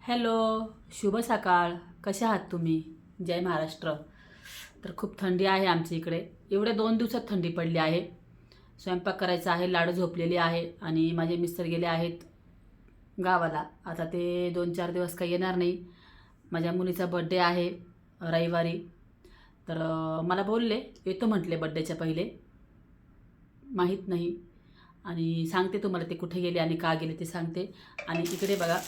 Hello, शुभ सकाळ. कसे आहात तुम्ही? जय महाराष्ट्र. तर खूप थंडी आहे आमच्या इकडे. एवढ्या 2 दिवसात थंडी पडली आहे. स्वयंपाक करायचा आहे, लाडू झोपलेली आहे आणि माझे मिस्टर गेले आहेत गावाला. आता ते 2-4 दिवस काही येणार नाही. माझ्या मुलीचा बड्डे आहे रविवारी. तर मला बोलले येतो म्हटले बड्डेच्या पहिले. माहीत नाही आणि सांगते तुम्हाला ते कुठे गेले आणि का गेले ते सांगते. आणि इकडे बघा,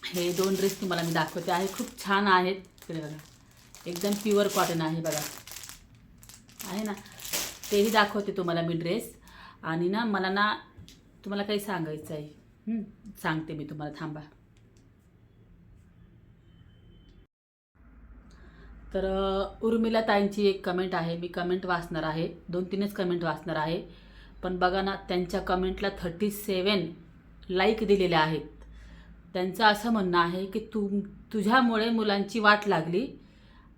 हे 2 ड्रेस तुम्हाला मी दाखवते आहे. खूप छान आहेत. इकडे बघा, एकदम प्युअर कॉटन आहे बघा, आहे ना. तेही दाखवते तुम्हाला मी ड्रेस. आणि ना मला ना तुम्हाला काही सांगायचं आहे. सांगते मी तुम्हाला, थांबा. तर उर्मिला ताईंची एक कमेंट आहे. मी कमेंट वाचणार आहे, 2-3च कमेंट वाचणार आहे. पण बघा ना, त्यांच्या कमेंटला 37 लाईक दिलेल्या आहेत. त्यांचं असं म्हणणं आहे की तुझ्यामुळे मुलांची वाट लागली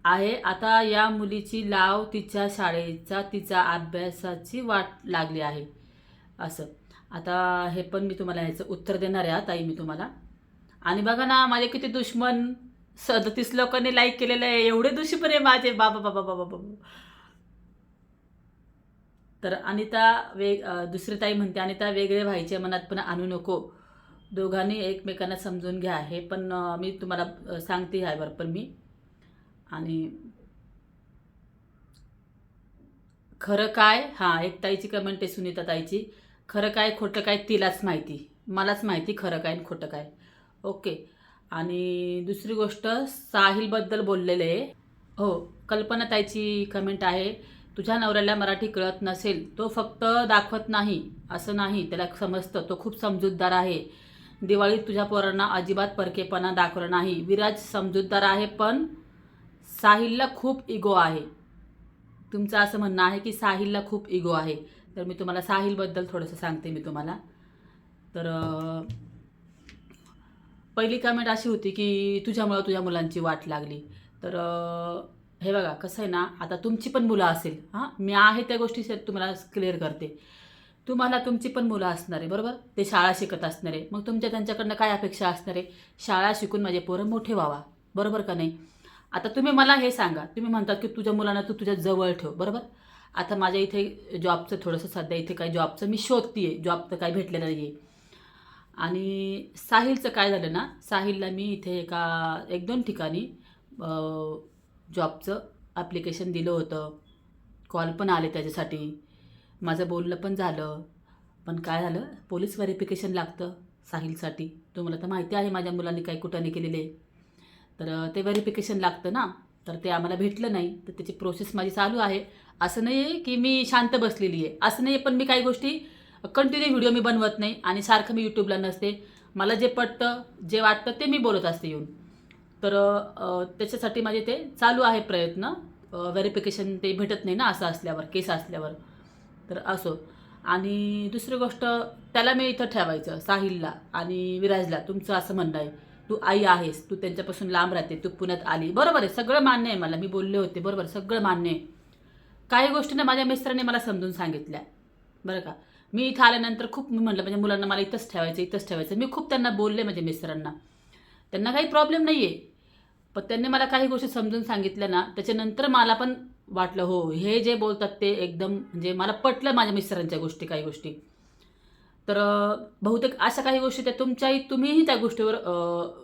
आहे. आता या मुलीची लाव तिच्या शाळेचा, तिचा अभ्यासाची वाट लागली आहे असं. आता हे पण मी तुम्हाला ह्याचं उत्तर देणार आहे ताई मी तुम्हाला. आणि बघा ना, माझे किती दुश्मन 37 लोकांनी लाईक केलेलं आहे. एवढे दुश्मन आहे माझे, बाबा बाबा बाबा बाबा. तर अनिता दुसरी ताई म्हणते, अनिता वेगळे व्हायचे मनात पण आणू नको. दोघांनी एकमेकांना समजून घ्या. हे पण मी तुम्हाला सांगते ह्यावर पण मी. आणि खरं काय, हां, एक ताईची कमेंट आहे सुनीता ताईची. खरं काय खोटं काय तिलाच माहिती, मलाच माहिती खरं काय आणि खोटं काय. ओके. आणि दुसरी गोष्ट, साहिलबद्दल बोललेले आहे. हो, कल्पना ताईची कमेंट आहे. तुझ्या नवऱ्याला मराठी कळत नसेल, तो फक्त दाखवत नाही असं नाही, त्याला समजतं, तो खूप समजूतदार आहे. दिवाळीत तुझ्या पोरांना अजिबात परकेपणा दाखवला नाही. विराज समजूतदार आहे, पण साहिलला खूप इगो आहे. तुमचं असं म्हणणं आहे की साहिलला खूप इगो आहे. तर मी तुम्हाला साहिलबद्दल थोडंसं सांगते मी तुम्हाला. तर पहिली कमेंट अशी होती की तुझ्यामुळं तुझ्या मुलांची वाट लागली. तर हे बघा कसं आहे ना, आता तुमची पण मुलं असेल. हां, मी आहे त्या गोष्टी तुम्हाला क्लिअर करते. तुम्हाला तुमची पण मुलं असणार आहे, बरोबर. ते शाळा शिकत असणार आहे. मग तुमच्या त्यांच्याकडनं काय अपेक्षा असणार आहे? शाळा शिकून माझे पोरं मोठे व्हावा, बरोबर का नाही. आता तुम्ही मला हे सांगा, तुम्ही म्हणतात की तुझ्या मुलांना तू तुझ्या जवळ ठेव, बरोबर. आता माझ्या इथे जॉबचं थोडंसं सध्या इथे काही जॉबचं मी शोधते आहे. जॉब तर काही भेटलेलं नाही आहे. आणि साहिलचं काय झालं ना, साहिलला मी इथे 1-2 ठिकाणी जॉबचं ॲप्लिकेशन दिलं होतं. कॉल पण आले त्याच्यासाठी. माझं बोलणं पण झालं. पण काय झालं, पोलीस व्हेरिफिकेशन लागतं साहिलसाठी. तुम्हाला तर माहिती आहे माझ्या मुलांनी काही कुठं नाही केलेले. तर ते व्हेरिफिकेशन लागतं ना, तर ते आम्हाला भेटलं नाही. तर त्याची प्रोसेस माझी चालू आहे. असं नाही आहे की मी शांत बसलेली आहे, असं नाही आहे. पण मी काही गोष्टी कंटिन्यू व्हिडिओ मी बनवत नाही आणि सारखं मी यूट्यूबला नसते. मला जे पटतं, जे वाटतं ते मी बोलत असते येऊन. तर त्याच्यासाठी माझे ते चालू आहे प्रयत्न. व्हेरिफिकेशन ते भेटत नाही ना असं असल्यावर, केस असल्यावर. तर असो. आणि दुसरी गोष्ट, त्याला मी इथं ठेवायचं साहिलला आणि विराजला. तुमचं असं म्हणणं आहे, तू आई आहेस, तू त्यांच्यापासून लांब राहते, तू पुण्यात आली, बरोबर आहे, सगळं मान्य आहे मला. मी बोलले होते, बरोबर, सगळं मान्य आहे. काही गोष्टींना माझ्या मिस्टरांनी मला समजून सांगितल्या, बरं का. मी इथं आल्यानंतर खूप मी म्हटलं म्हणजे मुलांना मला इथंच ठेवायचं, इथंच ठेवायचं. मी खूप त्यांना बोलले माझ्या मिस्टरांना. त्यांना काही प्रॉब्लेम नाही आहे. पण त्यांनी मला काही गोष्टी समजून सांगितल्या ना, त्याच्यानंतर मला पण वाटलं हो, हे जे बोलतात ते एकदम म्हणजे मला पटलं माझ्या मिस्टरांच्या गोष्टी, काही गोष्टी. तर बहुतेक अशा काही गोष्टी त्या तुम्हीही त्या गोष्टीवर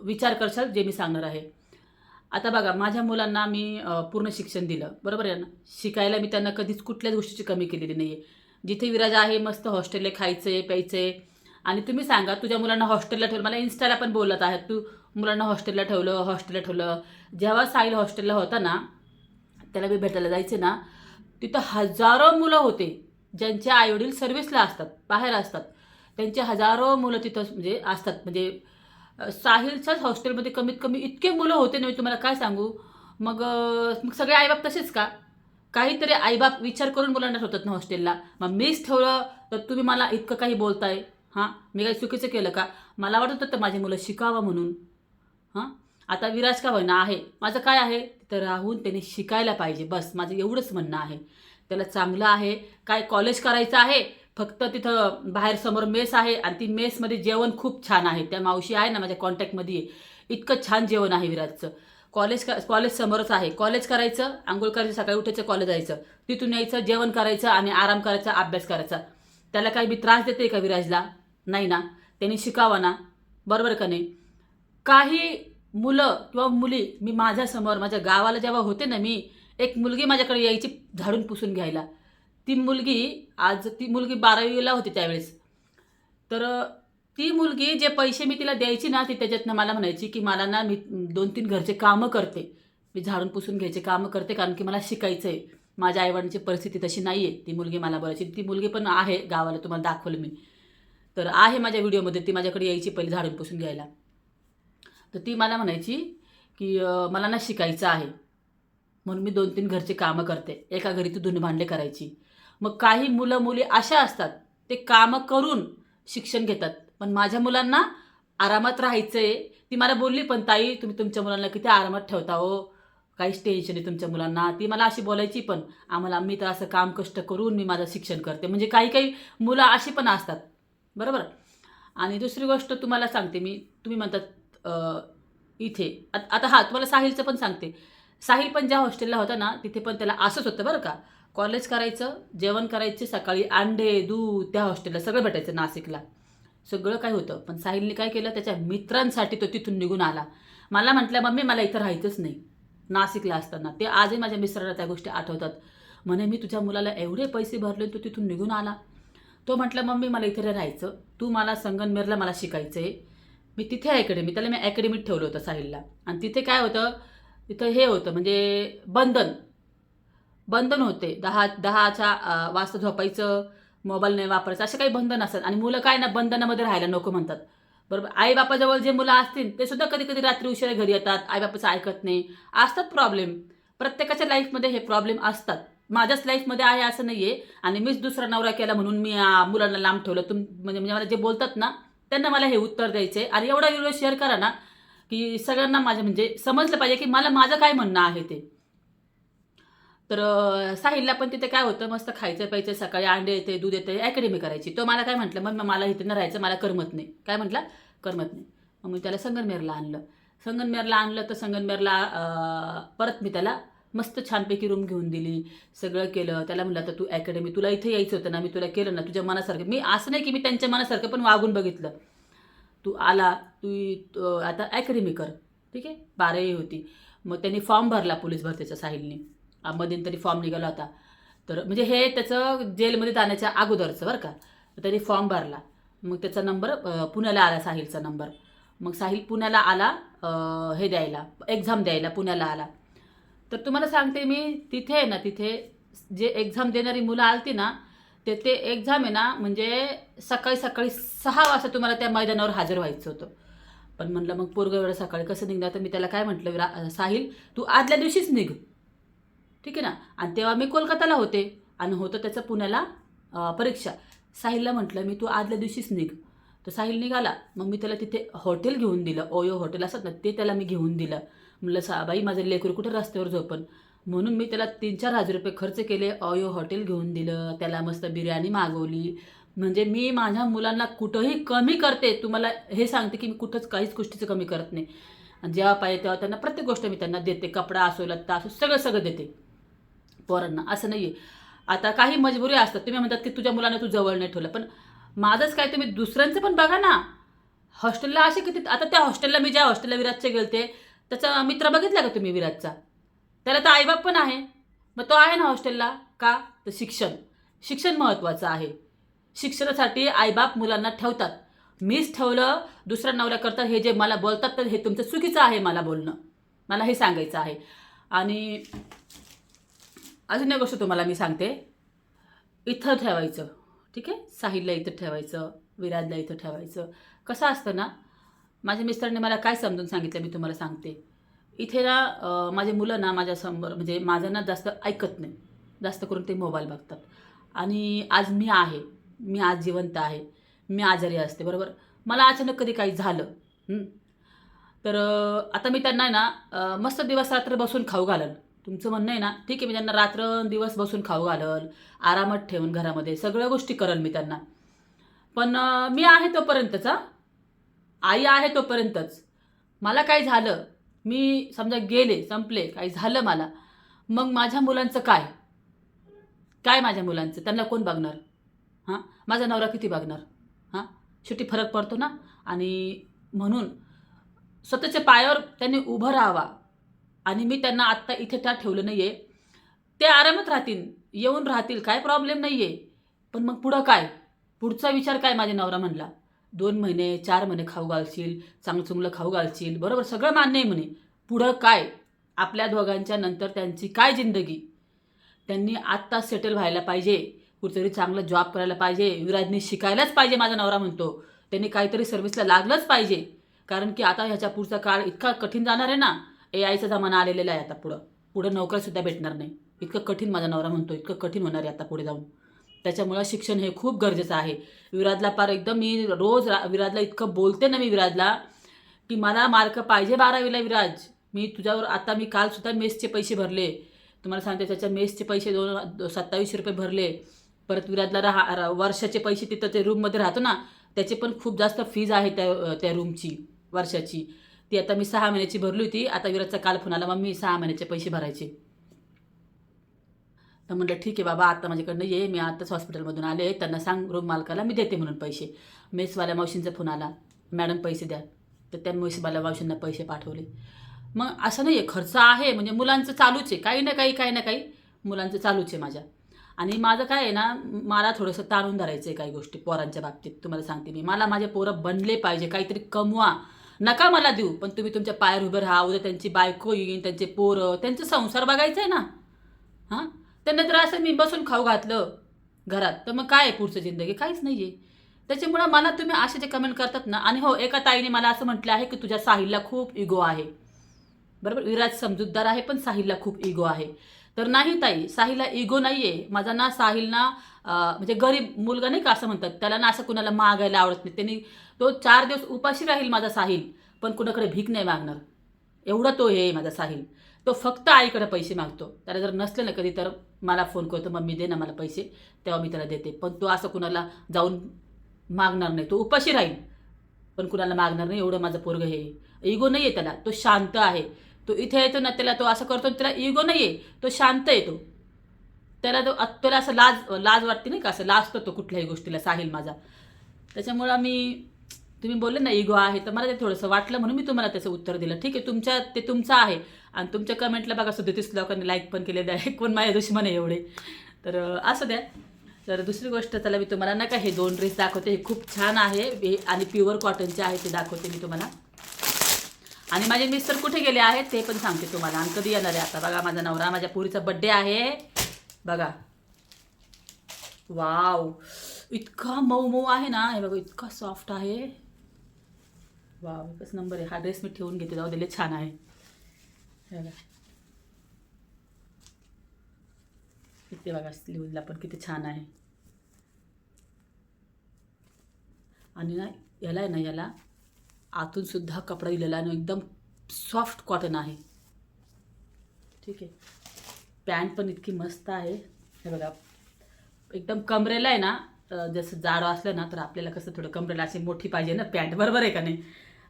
विचार करशाल जे मी सांगणार आहे. आता बघा, माझ्या मुलांना मी पूर्ण शिक्षण दिलं, बरोबर आहे ना. शिकायला मी त्यांना कधीच कुठल्याच गोष्टीची कमी केलेली नाही आहे. जिथे विराज आहे मस्त हॉस्टेलला खायचं प्यायचं. आणि तुम्ही सांगा, तुझ्या मुलांना हॉस्टेलला ठेवलं, मला इन्स्टाला पण बोलत आहेत, तू मुलांना हॉस्टेलला ठेवलं, हॉस्टेलला ठेवलं. जेव्हा साहिल हॉस्टेलला होता ना, त्याला मी भेटायला जायचे ना, तिथं हजारो मुलं होते ज्यांचे आईवडील सर्व्हिसला असतात, बाहेर असतात. त्यांचे हजारो मुलं तिथं म्हणजे असतात. म्हणजे साहिलच्याच हॉस्टेलमध्ये कमीत कमी इतके मुलं होते ना, मी तुम्हाला काय सांगू. मग सगळे आईबाप तसेच का? काहीतरी आईबाप विचार करून मुलांना ठेवतात ना हॉस्टेलला. मग मीच ठेवलं तर तुम्ही मला इतकं काही बोलताय. हां, मी काही चुकीचं केलं का? मला वाटत होतं माझी मुलं शिकावं म्हणून. हां, आता विराज का होईना आहे, माझं काय आहे, तिथं राहून त्याने शिकायला पाहिजे, बस माझं एवढंच म्हणणं आहे. त्याला चांगलं आहे, काय कॉलेज करायचं आहे, फक्त तिथं बाहेर समोर मेस आहे आणि ती मेसमध्ये जेवण खूप छान आहे. त्या मावशी आहे ना माझ्या कॉन्टॅक्टमध्ये, इतकं छान जेवण आहे विराजचं. कॉलेज समोरच आहे. कॉलेज करायचं, अंघोळ करायचं, सकाळी उठायचं, कॉलेज जायचं, तिथून यायचं, जेवण करायचं आणि आराम करायचा, अभ्यास करायचा. त्याला काही मी त्रास देते का विराजला? नाही ना. त्यांनी शिकावं ना, बरोबर का नाही? काही मुलं किंवा मुली, मी माझ्यासमोर माझ्या गावाला जेव्हा होते ना, मी एक मुलगी माझ्याकडे यायची झाडून पुसून घ्यायला. ती मुलगी 12वीला होती त्यावेळेस. तर ती मुलगी जे पैसे मी तिला द्यायची ना, ती त्याच्यातनं मला म्हणायची की मला ना, मी 2-3 घरचे कामं करते, मी झाडून पुसून घ्यायचे कामं करते, कारण की मला शिकायचं आहे. माझ्या आईवडिलांची परिस्थिती तशी नाही आहे. ती मुलगी मला बोलायची. ती मुलगी पण आहे गावाला, तुम्हाला दाखवलं मी. तर आहे माझ्या व्हिडिओमध्ये. ती माझ्याकडे यायची पहिले झाडून पुसून घ्यायला. तर ती मला म्हणायची की मला ना शिकायचं आहे, म्हणून मी 2-3 घरचे कामं करते. एका घरी ती धुणी भांडे करायची. मग काही मुलं मुली अशा असतात, ते कामं करून शिक्षण घेतात. पण माझ्या मुलांना आरामात राहायचं आहे. ती मला बोलली पण, ताई तुम्ही तुमच्या मुलांना किती आरामात ठेवता हो, काहीच टेन्शन नाही तुमच्या मुलांना. ती मला अशी बोलायची पण. मी तर असं काम कष्ट करून मी माझं शिक्षण करते. म्हणजे काही काही मुलं अशी पण असतात, बरोबर. आणि दुसरी गोष्ट तुम्हाला सांगते मी, तुम्ही म्हणतात इथे आता हां, तुम्हाला साहिलचं पण सांगते. साहिल पण ज्या हॉस्टेलला होता ना, तिथे पण त्याला असंच होतं बरं का. कॉलेज करायचं, जेवण करायचे, सकाळी अंडे, दूध त्या हॉस्टेलला सगळं भेटायचं नाशिकला. सगळं काय होतं. पण साहिलने काय केलं, त्याच्या मित्रांसाठी तो तिथून निघून आला. मला म्हटलं, मम्मी मला इथं राहायचंच नाही, नाशिकला असताना. ते आजही माझ्या मिस्टरांना त्या गोष्टी आठवतात. म्हणे, मी तुझ्या मुलाला एवढे पैसे भरले, तो तिथून निघून आला. तो म्हटलं, मम्मी मला इथे राहायचं, तू मला संगमनेरला मला शिकायचं आहे. मी तिथे त्याला मी अकॅडमीत ठेवलं होतं साहिलला. आणि तिथे काय होतं, तिथं हे होतं म्हणजे बंधन होते. 10च्या वाजता झोपायचं, मोबाईल नाही वापरायचा, असे काही बंधन असतात. आणि मुलं काय ना, बंधनामध्ये राहायला नको म्हणतात, बरोबर. आईबापाजवळ जे मुलं असतील ते सुद्धा कधी कधी रात्री उशिरा घरी येतात, आईबापाचं ऐकत नाही, असतात प्रॉब्लेम. प्रत्येकाच्या लाईफमध्ये हे प्रॉब्लेम असतात. माझ्याच लाईफमध्ये आहे असं नाही आहे. आणि मीच दुसरा नवरा केला म्हणून मी मुलांना लांब ठेवलं. म्हणजे म्हणजे मला जे बोलतात ना, त्यांना मला हे उत्तर द्यायचं आहे. आणि एवढा व्हिडिओ शेअर करा ना, की सगळ्यांना माझं म्हणजे समजलं पाहिजे की मला माझं काय म्हणणं आहे ते. तर साहिलला पण तिथे काय होतं, मस्त खायचं प्यायचं, सकाळी अंडे येते, दूध येते, अकॅडमी करायची. तो मला काय म्हटलं, मग मला इथे न राहायचं, मला करमत नाही. काय म्हटलं, करमत नाही. मग मी त्याला संगमनेरला आणलं. तर संगमनेरला परत मी त्याला मस्त छानपैकी रूम घेऊन दिली, सगळं केलं. त्याला म्हटलं, तर तू अकॅडमी, तुला इथे यायचं होतं ना, मी तुला केलं ना तुझ्या मनासारखं. मी असं नाही की मी त्यांच्या मनासारखं पण वागून बघितलं. तू आला, आता अकॅडमी कर, ठीक आहे. 12वी होती. मग त्यांनी फॉर्म भरला पोलीस भरतीचा साहिलने. मध्यंतरी फॉर्म निघाला होता. तर म्हणजे हे त्याचं जेलमध्ये जाण्याच्या अगोदरचं बरं का. तर त्यांनी फॉर्म भरला. मग त्याचा नंबर पुण्याला आला, साहिलचा नंबर. मग साहिल पुण्याला आला, हे द्यायला, एक्झाम द्यायला पुण्याला आला. तर तुम्हाला सांगते मी, तिथे जे एक्झाम देणारी मुलं आलती ना, ते एक्झाम आहे ना, म्हणजे सकाळी 6 वाजता तुम्हाला त्या मैदानावर हजर व्हायचं होतं. पण म्हटलं, मग पोरगं एवढं सकाळी कसं निघणार? तर मी त्याला काय म्हटलं, साहिल तू आदल्या दिवशीच निघ, ठीक आहे ना. आणि तेव्हा मी कोलकाताला होते आणि होतं त्याचं पुण्याला परीक्षा. साहिलला म्हटलं, मी तू आदल्या दिवशीच निघ. तर साहिल निघाला. मग मी त्याला तिथे हॉटेल घेऊन दिलं, ओयो हॉटेल असतात ना, ते त्याला मी घेऊन दिलं. म्हटलं, बाई माझं लेकरू कुठं रस्त्यावर झोपन, म्हणून मी त्याला 3-4 हजार रुपये खर्च केले, ओयो हॉटेल घेऊन दिलं त्याला, मस्त बिर्याणी मागवली. म्हणजे मी माझ्या मुलांना कुठंही कमी करते, तुम्हाला हे सांगते की मी कुठंच काहीच गोष्टीचं कमी करत नाही. आणि जेव्हा पाहिजे तेव्हा त्यांना प्रत्येक गोष्ट मी त्यांना देते, कपडा असो, लत्ता असो, सगळं देते पोरांना, असं नाही आहे. आता काही मजबुरी असतात. तुम्ही म्हणतात की तुझ्या मुलांना तू जवळ नाही ठेवलं, पण माझंच काय, तुम्ही दुसऱ्यांचं पण बघा ना. हॉस्टेलला असे किती, आता त्या हॉस्टेलला मी ज्या हॉस्टेलला विराजचे गेलते, त्याचा मित्र बघितला का तुम्ही विराजचा? त्याला तर आईबाप पण आहे. मग तो आहे ना हॉस्टेलला का? तर शिक्षण महत्त्वाचं आहे. शिक्षणासाठी आईबाप मुलांना ठेवतात. मीच ठेवलं दुसऱ्या नवऱ्याकरता, हे जे मला बोलतात तर हे तुमचं चुकीचं आहे मला बोलणं, मला हे सांगायचं आहे. आणि अजून एक गोष्ट तुम्हाला मी सांगते, इथं ठेवायचं, ठीक आहे. साहिलला इथं ठेवायचं, विराजला इथं ठेवायचं. कसं असतं ना, माझ्या मिस्टरांनी मला काय समजून सांगितलं मी तुम्हाला सांगते. इथे ना माझे मुलं ना माझ्यासमोर म्हणजे माझं ना जास्त ऐकत नाही, जास्त करून ते मोबाईल बघतात. आणि आज मी आज जिवंत आहे, मी आजारी असते, बरोबर. मला अचानक कधी काही झालं, तर आता मी त्यांना ना मस्त दिवस रात्र बसून खाऊ घालन. तुमचं म्हणणं आहे ना, ठीक आहे, मी त्यांना रात्र दिवस बसून खाऊ घालल, आरामात ठेवून घरामध्ये सगळ्या गोष्टी करल मी त्यांना. पण मी आहे तोपर्यंतच, आई आहे तोपर्यंतच. मला काय झालं, मी समजा गेले, संपले, काही झालं मला, मग माझ्या मुलांचं काय? काय माझ्या मुलांचं? त्यांना कोण बघणार? हां, माझा नवरा किती बघणार? हां, शेवटी फरक पडतो ना. आणि म्हणून स्वतःच्या पायावर त्यांनी उभं राहावा. आणि मी त्यांना आत्ता इथे त्या ठेवलं नाही आहे. ते आरामात राहतील, येऊन राहतील, काय प्रॉब्लेम नाही आहे. पण मग पुढं काय? पुढचा विचार काय? माझा नवरा म्हणला, 2 महिने, 4 महिने खाऊ घालशील, चांगलं-चुंगलं खाऊ घालशील, बरोबर, सगळं मान्य आहे म्हणे. पुढं काय? आपल्या दोघांच्या नंतर त्यांची काय जिंदगी? त्यांनी आत्ता सेटल व्हायला पाहिजे, कुठेतरी चांगलं जॉब करायला पाहिजे, विराजने शिकायलाच पाहिजे, माझा नवरा म्हणतो. त्यांनी काहीतरी सर्व्हिसला लागलंच पाहिजे. कारण की आता ह्याच्या पुढचा काळ इतका कठीण जाणार आहे ना. AIचा जमाना आलेला आहे आता. पुढं नोकऱ्यासुद्धा भेटणार नाही. इतकं कठीण माझा नवरा म्हणतो, इतकं कठीण होणार आहे आता पुढे जाऊन. त्याच्यामुळं शिक्षण हे खूप गरजेचं आहे. विराजला पार एकदम मी रोज विराजला इतकं बोलते ना, मी विराजला, की मला मार्क पाहिजे 12वीला विराज. मी तुझ्यावर आता मी कालसुद्धा मेसचे पैसे भरले. तुम्हाला सांगते, त्याच्या मेसचे पैसे 2700 रुपये भरले. परत विराजला वर्षाचे पैसे, तिथं ते रूममध्ये राहतो ना, त्याचे पण खूप जास्त फीज आहे त्या रूमची वर्षाची. ती आता मी 6 महिन्याची भरली होती. आता विराजचा काल फोन आला, मम्मी 6 महिन्याचे पैसे भरायचे. तर म्हटलं ठीक आहे बाबा, आता माझ्याकडनं ये, मी आताच हॉस्पिटलमधून आले, त्यांना सांग रूम मालकाला मी देते म्हणून पैसे. मेसवाल्या मावशींचा फोन आला, मॅडम पैसे द्या. तर त्या मेसवाल्या मावशींना पैसे पाठवले. मग असं नाही आहे, खर्च आहे म्हणजे मुलांचं चालूच आहे, काही ना काही मुलांचं चालूच आहे माझ्या. आणि माझं काय आहे ना, मला थोडंसं ताणून धरायचं आहे काही गोष्टी पोरांच्या बाबतीत. तुम्हाला सांगते मी, मला माझे पोरं बनले पाहिजे, काहीतरी कमवा. नका मला देऊ, पण तुम्ही तुमच्या पायावर उभे राहा. उद्या त्यांची बायको येईन, त्यांचे पोरं, त्यांचा संसार बघायचा आहे ना. हां, त्यांना जर असं मी बसून खाऊ घातलं घरात, तर मग काय आहे पुढचं जिंदगी? काहीच नाही आहे. त्याच्यामुळं मला तुम्ही असे जे कमेंट करतात ना. आणि हो, एका ताईने मला असं म्हटलं आहे की तुझ्या साहिलला खूप इगो आहे. बरोबर, विराज समजूतदार आहे, पण साहिलला खूप इगो आहे. तर नाही ताई, साहिलला इगो नाही आहे. माझा ना साहिल ना म्हणजे गरीब मुलगा नाही का असं म्हणतात, त्याला ना असं कुणाला मागायला आवडत नाही. त्यांनी तो 4 दिवस उपाशी राहील माझा साहिल, पण कुणाकडे भीक नाही मागणार. एवढा तो हे माझा साहिल. तो फक्त आईकडे पैसे मागतो. त्याला जर नसले ना कधी, तर मला फोन करतो, मम्मी दे ना मला पैसे, तेव्हा मी त्याला देते. पण तो असं कुणाला जाऊन मागणार नाही. तो उपाशी राहील, पण कुणाला मागणार नाही. एवढं माझं पोरगं हे. इगो नाही आहे त्याला, तो शांत आहे. तो इथे येतो ना, त्याला तो असं करतो, त्याला इगो नाही आहे, तो शांत आहे. त्याला असं लाज वाटते नाही का, असं लाजतो तो कुठल्याही गोष्टीला साहिल माझा. त्याच्यामुळं तुम्ही बोलले ना इगो आहे, तर मला ते थोडंसं वाटलं म्हणून मी तुम्हाला त्याचं उत्तर दिलं. ठीक आहे, ते तुमचं आहे. आणि तुमच्या कमेंटला बघा 37 लोकांनी लाईक पण केलेलं आहे. कोण माझे दुश्मन आहे एवढे, तर असं द्या. तर दुसरी गोष्ट, चला मी तुम्हाला नका हे 2 ड्रेस दाखवते. हे खूप छान आहे आणि प्युअर कॉटनचे आहे, ते दाखवते मी तुम्हाला. आणि माझे मिस्टर कुठे गेले आहेत ते पण सांगते तुम्हाला, आणि कधी येणार आहे. आता बघा, माझा नवरा, माझ्या पोरीचा बड्डे आहे बघा. वाव, इतका मऊ मऊ आहे ना, हे बघा, इतका सॉफ्ट आहे. वाव, एकच नंबर आहे. हा ड्रेस मी ठेवून घेते, जाऊ दिले, छान आहे. हे बघा, इथे बघा, स्लीवला पण किती छान आहे. आणि ना याला आहे ना, याला आतून सुद्धा कपडा दिलेला आणि एकदम सॉफ्ट कॉटन आहे. ठीक आहे, पॅन्ट पण इतकी मस्त आहे. हे बघा, एकदम कमरेला आहे ना, जसं जाडं असलं ना, तर आपल्याला कसं थोडं कमरेला अशी मोठी पाहिजे ना पॅन्ट, बरोबर आहे का नाही?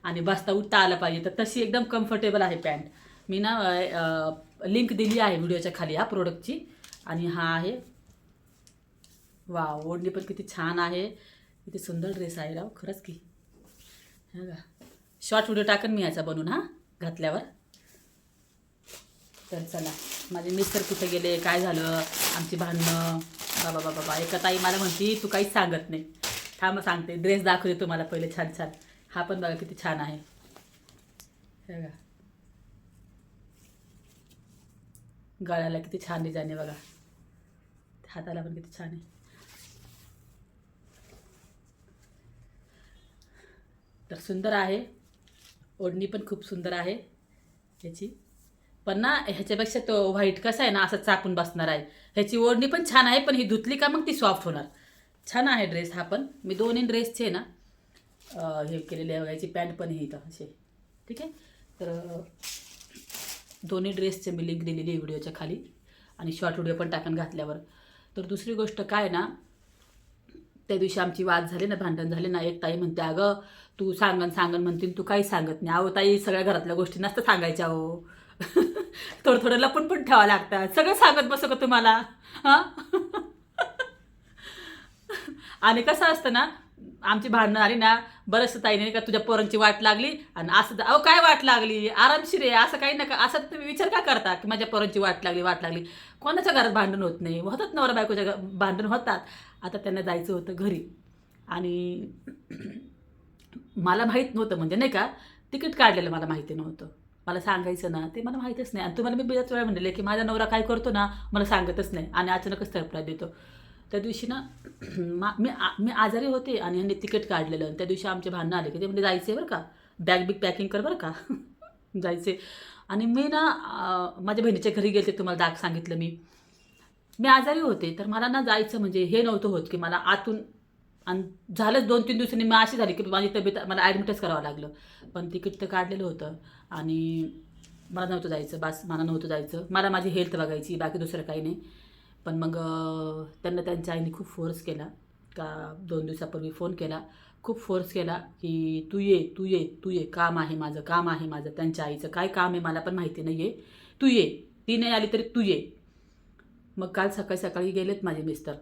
आणि बसता उठता आलं पाहिजे, तर तशी एकदम कम्फर्टेबल आहे पॅन्ट. मी ना लिंक दिली आहे व्हिडिओच्या खाली ह्या प्रोडक्टची. आणि हा आहे, वाव, ओढणी पण किती छान आहे. किती सुंदर ड्रेस आहे राव, खरंच की. हे बघा, शॉर्ट व्हिडिओ टाकन मी ह्याचा बनवून, हां, घातल्यावर. तर चला, माझे मिस्टर कुठे गेले, काय झालं, आमची भांडणं, बाबा बाबा बाबा. एका ताई मला म्हणती तू काहीच सांगत नाही. थांब सांगते, ड्रेस दाखवते तुम्हाला पहिले छान छान. हा पण बघा किती छान आहे. हे बघा, गळ्याला किती छान डिझाईन आहे बघा, हाताला पण किती छान आहे. तर सुंदर आहे. ओढणी पण खूप सुंदर आहे ह्याची. पण ना ह्याच्यापेक्षा तो व्हाईट कसा आहे ना, असं चापून बसणार आहे. ह्याची ओढणी पण छान आहे, पण ही धुतली का मग ती सॉफ्ट होणार. छान आहे ड्रेस हा पण. मी दोन्ही ड्रेसचे ना हे केलेले आहे. ह्याची पॅन्ट पण हे इथं असे. ठीक आहे, तर दोन्ही ड्रेसचे मी लिंक दिलेली आहे व्हिडिओच्या खाली, आणि शॉर्ट व्हिडिओ पण टाकून घातल्यावर. तर दुसरी गोष्ट काय ना, त्या दिवशी आमची वाद झाले ना, भांडण झाले ना, एक ताई म्हणते अगं तू सांगन सांगन म्हणते तू काही सांगत नाही. अहो ताई, सगळ्या घरातल्या गोष्टी नसतं सांगायच्या हो. थोडं थोडं लपून पण ठेवावं लागतात. सगळं सांगत बसू का तुम्हाला? हां. आणि कसं असतं ना, आमची भांडणं आली ना, बरंचसं ताईने का तुझ्या पोरांची वाट लागली आणि असं अहो काय वाट लागली, आरामशीर आहे, असं काही नका. असं तुम्ही विचार का करता की माझ्या पोरांची वाट लागली वाट लागली. कोणाच्या घरात भांडण होत नाही, होतात नवरा बायकोच्या भांडण होतात. आता त्यांना जायचं होतं घरी आणि मला माहीत नव्हतं, म्हणजे नाही का, तिकीट काढलेलं मला माहिती नव्हतं. मला सांगायचं ना ते मला माहीतच नाही. आणि तुम्हाला मी बऱ्याच वेळा म्हणलेलं की माझा नवरा काय करतो ना मला सांगतच नाही आणि अचानकच सरप्राईज देतो. त्या दिवशी ना मी आजारी होते आणि ह्यांनी तिकीट काढलेलं आणि त्या दिवशी आमचे भांडणं आले की ते म्हणजे जायचे बरं का, बॅग बिग पॅकिंग कर बरं का. जायचे. आणि मी ना माझ्या बहिणीच्या घरी गेले, तुम्हाला सांगितलं मी आजारी होते, तर मला ना जायचं म्हणजे हे नव्हतं होत की मला आतून. आणि झालंच 2-3 दिवसांनी मी अशी झाली की माझी तब्येत, मला ॲडमिटच करावं लागलं. पण तिकीट तर काढलेलं होतं आणि मला नव्हतं जायचं. मला नव्हतं जायचं. मला माझी हेल्थ बघायची, बाकी दुसरं काही नाही. पण मग त्यांना त्यांच्या आईने खूप फोर्स केला का 2 दिवसापूर्वी फोन केला, खूप फोर्स केला की तू ये तू ये तू ये, काम आहे माझं काम आहे माझं. त्यांच्या आईचं काय काम आहे मला पण माहिती नाही आहे, तू ये, ती नाही आली तरी तू ये. मग काल सकाळी सकाळी गेलेत माझे मिस्टर.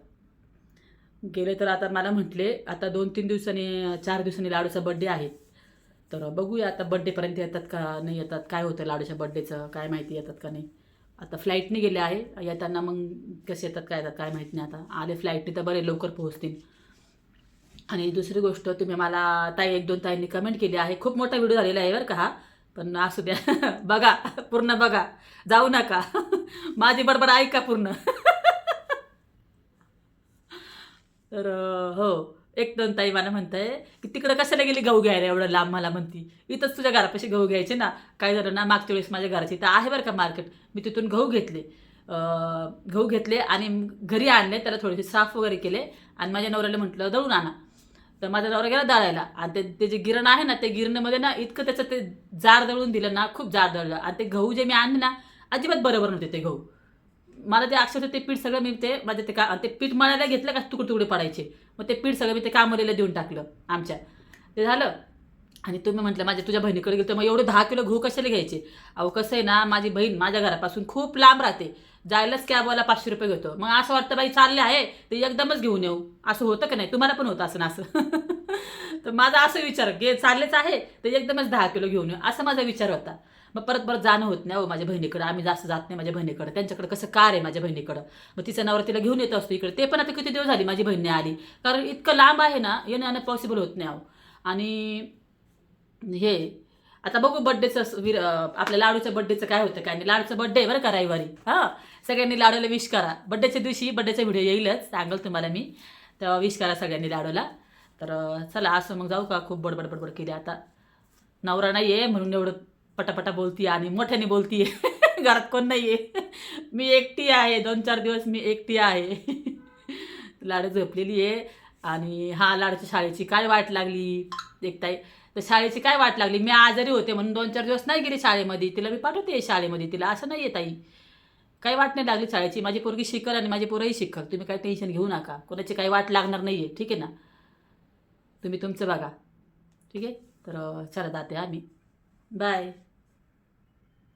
गेले तर आता मला म्हटले आता 2-3 दिवसांनी 4 दिवसांनी लाडूचा बड्डे आहे, तर बघूया आता बड्डेपर्यंत येतात का नाही येतात, काय होतं लाडूच्या बड्डेचं काय माहिती, येतात का नाही. आता फ्लाईटने गेले आहे, येताना मग कसे येतात काय येतात काय माहीत नाही. आता आले फ्लाईटने तर बरे लवकर पोहोचतील. आणि दुसरी गोष्ट, तुम्ही मला ताई 1-2 ताईंनी कमेंट केली आहे, खूप मोठा व्हिडिओ झालेला आहे बरं का हा, पण असू द्या. बघा, पूर्ण बघा, जाऊ नका. माझी बडबड ऐका पूर्ण. तर हो, 1-2 ताई मला म्हणताय की तिकडं कशाला गेली गहू घ्यायला एवढं लांब, मला म्हणती इथंच तुझ्या घरापाशी गहू घ्यायचे ना. काय झालं ना, मागच्या वेळेस माझ्या घराची इथं आहे बरं का मार्केट, मी तिथून गहू घेतले आणि घरी आणले, त्याला थोडेसे साफ वगैरे केले आणि माझ्या नवऱ्याला म्हटलं दळून आणा. तर माझा नवरा गेला दळायला आणि ते जे गिरण आहे ना, ते गिरणीमध्ये ना इतकं त्याचं ते जाड दळून दिलं ना, खूप जाड दळलं. आणि ते गहू जे मी आणले ना, अजिबात बरोबर नव्हते ते गहू. मला ते अक्षरशः ते पीठ सगळं मी ते माझे ते पीठ मळायला घेतलं का तुकडे तुकडे पडायचे. मग ते पीठ सगळं मी ते कामवालीला देऊन टाकलं आमच्या. ते झालं. आणि तुम्ही म्हटलं तुझ्या बहिणीकडे गेलं तर मग एवढे 10 किलो गहू कशाला घ्यायचे. अहो कसं आहे ना, माझी बहीण माझ्या घरापासून खूप लांब राहते, जायलाच कॅबवाला 500 रुपये घेतो. मग असं वाटतं बाई चालले आहे ते एकदमच घेऊन येऊ, असं होतं का नाही, तुम्हाला पण होतं असं ना असं. तर माझा असं विचार चाललेच आहे ते एकदमच 10 किलो घेऊन येऊ, असा माझा विचार होता. मग परत परत जाणं होत नाही हो माझ्या बहिणीकडं, आम्ही जास्त जात नाही माझ्या बहिणीकडं. त्यांच्याकडे कसं कार आहे माझ्या बहिणीकडं, मग तिचा नवरा तिला घेऊन येत असतो इकडे. ते पण आता किती दिवस झाली माझी बहीण नाही आली, कारण इतकं लांब आहे ना, येणं पॉसिबल होत नाही अहो. आणि हे आता बघू बड्डेचं आपल्या लाडूच्या बड्डेचं काय होतं काय नाही. लाडूचा बड्डे आहे बरं का रविवारी. हां, सगळ्यांनी लाडूला विश करा. बड्डेच्या दिवशी बड्डेचा व्हिडिओ येईलच, सांगेल तुम्हाला मी, तेव्हा विश करा सगळ्यांनी लाडूला. तर चला असं मग जाऊ का, खूप बडबड बडबड केली आता. नवरा नाही आहे म्हणून एवढं पटापटा बोलती आणि मोठ्याने बोलती. घरात कोण नाही आहे, मी एकटी आहे. 2-4 दिवस मी एकटी आहे. लाडू झोपलेली आहे. आणि हा लाडूच्या शाळेची काय वाट लागली एक ताई, तर शाळेची काय वाट लागली, मी आजारी होते म्हणून 2-4 दिवस नाही गेली शाळेमध्ये, तिला मी पाठवते शाळेमध्ये, तिला असं नाही आहे ताई, काही वाट नाही लागली शाळेची. माझी पोरगी शिकल आणि माझी पोरंही शिकल, तुम्ही काही टेन्शन घेऊ नका, कोणाची काही वाट लागणार नाही आहे, ठीक आहे ना. तुम्ही तुमचं बघा, ठीक आहे. तर चला जाते आम्ही, बाय.